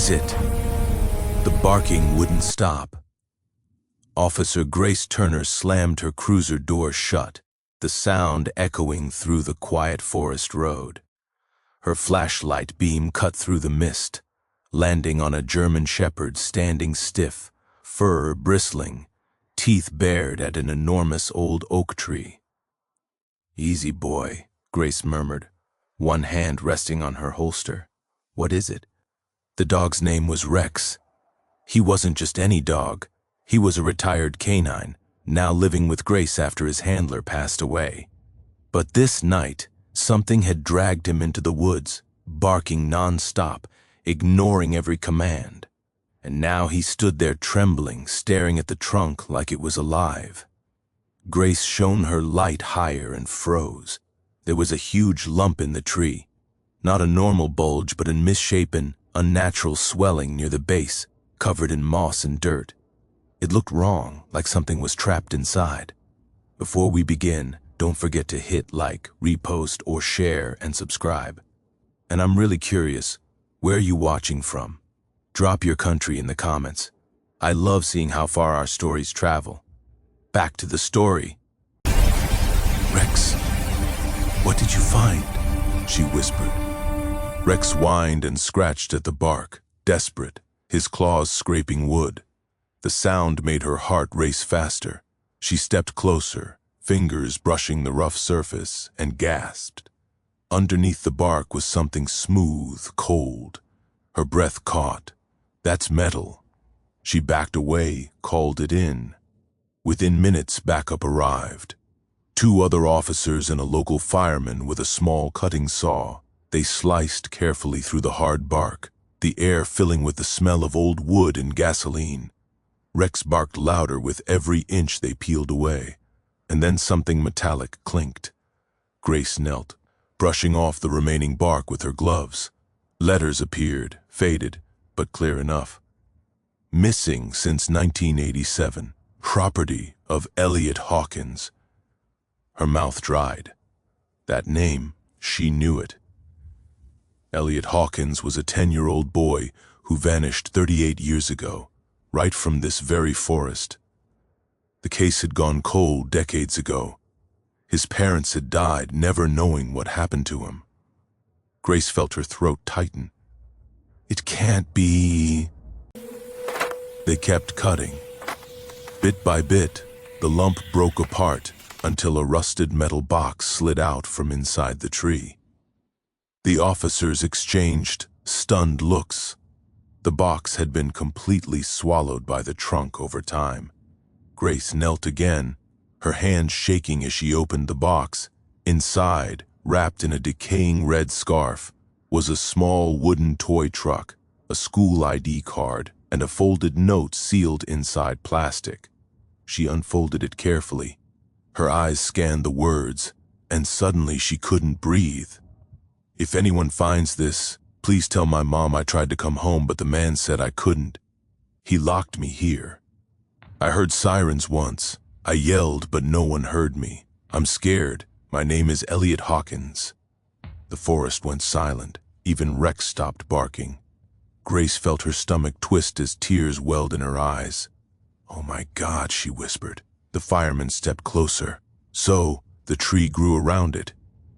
is it? The barking wouldn't stop. Officer Grace Turner slammed her cruiser door shut, the sound echoing through the quiet forest road. Her flashlight beam cut through the mist, landing on a German shepherd standing stiff, fur bristling, teeth bared at an enormous old oak tree. "Easy, boy," Grace murmured, one hand resting on her holster. "What is it?" The dog's name was Rex. He wasn't just any dog. He was a retired canine, now living with Grace after his handler passed away. But this night, something had dragged him into the woods, barking non-stop, ignoring every command. And now he stood there trembling, staring at the trunk like it was alive. Grace shone her light higher and froze. There was a huge lump in the tree. Not a normal bulge, but a misshapen, unnatural swelling near the base, covered in moss and dirt. It looked wrong, like something was trapped inside. Before we begin, don't forget to hit like, repost, or share and subscribe. And I'm really curious, where are you watching from? Drop your country in the comments. I love seeing how far our stories travel. Back to the story. "Rex, what did you find?" she whispered. Rex whined and scratched at the bark, desperate, his claws scraping wood. The sound made her heart race faster. She stepped closer, fingers brushing the rough surface, and gasped. Underneath the bark was something smooth, cold. Her breath caught. "That's metal." She backed away, called it in. Within minutes, backup arrived. 2 other officers and a local fireman with a small cutting saw. They sliced carefully through the hard bark, the air filling with the smell of old wood and gasoline. Rex barked louder with every inch they peeled away, and then something metallic clinked. Grace knelt, brushing off the remaining bark with her gloves. Letters appeared, faded, but clear enough. "Missing since 1987. Property of Elliot Hawkins." Her mouth dried. That name, she knew it. Elliot Hawkins was a 10-year-old boy who vanished 38 years ago, right from this very forest. The case had gone cold decades ago. His parents had died, never knowing what happened to him. Grace felt her throat tighten. "It can't be." They kept cutting. Bit by bit, the lump broke apart until a rusted metal box slid out from inside the tree. The officers exchanged stunned looks. The box had been completely swallowed by the trunk over time. Grace knelt again, her hands shaking as she opened the box. Inside, wrapped in a decaying red scarf, was a small wooden toy truck, a school ID card, and a folded note sealed inside plastic. She unfolded it carefully. Her eyes scanned the words, and suddenly she couldn't breathe. "If anyone finds this, please tell my mom I tried to come home, but the man said I couldn't. He locked me here. I heard sirens once. I yelled, but no one heard me. I'm scared. My name is Elliot Hawkins." The forest went silent. Even Rex stopped barking. Grace felt her stomach twist as tears welled in her eyes. "Oh my God," she whispered. The fireman stepped closer. "So, the tree grew around it."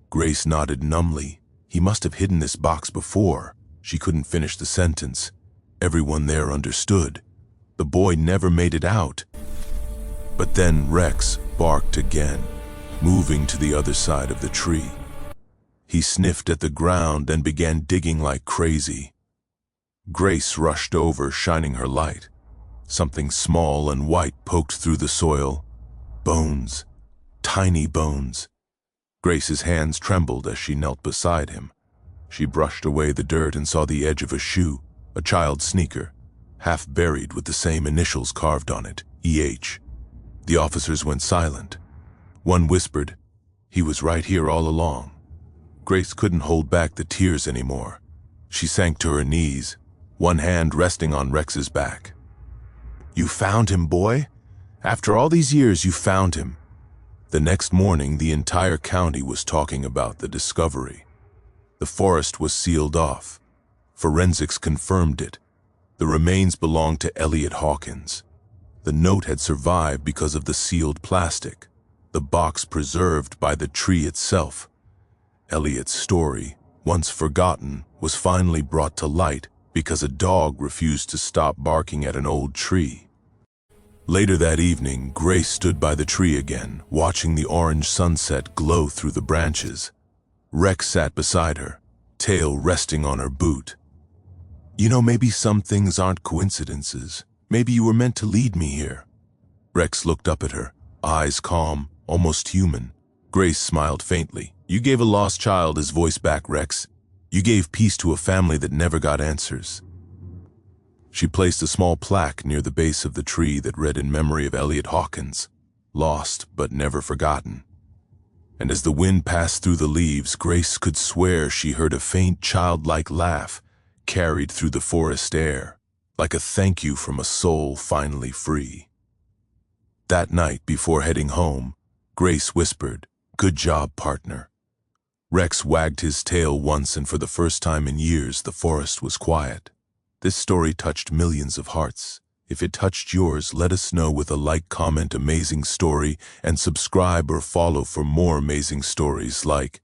Grace nodded numbly. "He must have hidden this box before." She couldn't finish the sentence. Everyone there understood. The boy never made it out. But then Rex barked again, moving to the other side of the tree. He sniffed at the ground and began digging like crazy. Grace rushed over, shining her light. Something small and white poked through the soil. Bones. Tiny bones. Grace's hands trembled as she knelt beside him. She brushed away the dirt and saw the edge of a shoe, a child's sneaker, half buried with the same initials carved on it, EH. The officers went silent. One whispered, "He was right here all along." Grace couldn't hold back the tears anymore. She sank to her knees, one hand resting on Rex's back. "You found him, boy? After all these years, you found him." The next morning, the entire county was talking about the discovery. The forest was sealed off. Forensics confirmed it. The remains belonged to Elliot Hawkins. The note had survived because of the sealed plastic, the box preserved by the tree itself. Elliot's story, once forgotten, was finally brought to light because a dog refused to stop barking at an old tree. Later that evening, Grace stood by the tree again, watching the orange sunset glow through the branches. Rex sat beside her, tail resting on her boot. "You know, maybe some things aren't coincidences. Maybe you were meant to lead me here." Rex looked up at her, eyes calm, almost human. Grace smiled faintly. "You gave a lost child his voice back, Rex. You gave peace to a family that never got answers." She placed a small plaque near the base of the tree that read in memory of Elliot Hawkins, lost but never forgotten. And as the wind passed through the leaves, Grace could swear she heard a faint childlike laugh carried through the forest air, like a thank you from a soul finally free. That night, before heading home, Grace whispered, "Good job, partner." Rex wagged his tail once, and for the first time in years, the forest was quiet. This story touched millions of hearts. If it touched yours, let us know with a like, comment, amazing story, and subscribe or follow for more amazing stories like